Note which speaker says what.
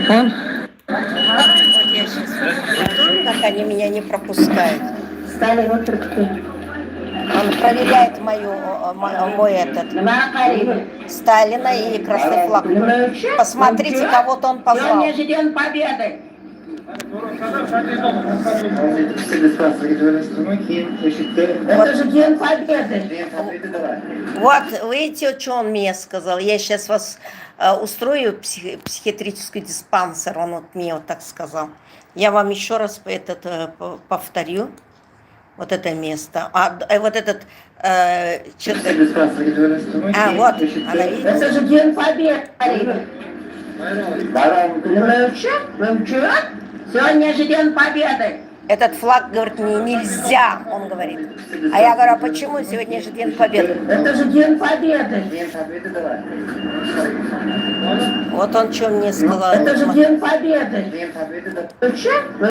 Speaker 1: А?
Speaker 2: Вот я сейчас как они меня не пропускают.
Speaker 1: Стали вот рыбки.
Speaker 2: Он проверяет мой этот Сталина и красный флаг. Посмотрите, кого-то он позвал.
Speaker 1: Сегодня же день победы. Это же день победы.
Speaker 2: Вот, видите, что он мне сказал? Я сейчас вас устрою психиатрический диспансер, он вот мне вот так сказал. Я вам еще раз повторю. Вот это место. Вот этот... вот, она видит.
Speaker 1: Это же день победы. Сегодня же день победы.
Speaker 2: Этот флаг, говорит, нельзя, он говорит. А я говорю, а почему? Сегодня же день победы.
Speaker 1: Это же день победы.
Speaker 2: Вот он что мне сказал.
Speaker 1: Это же день победы.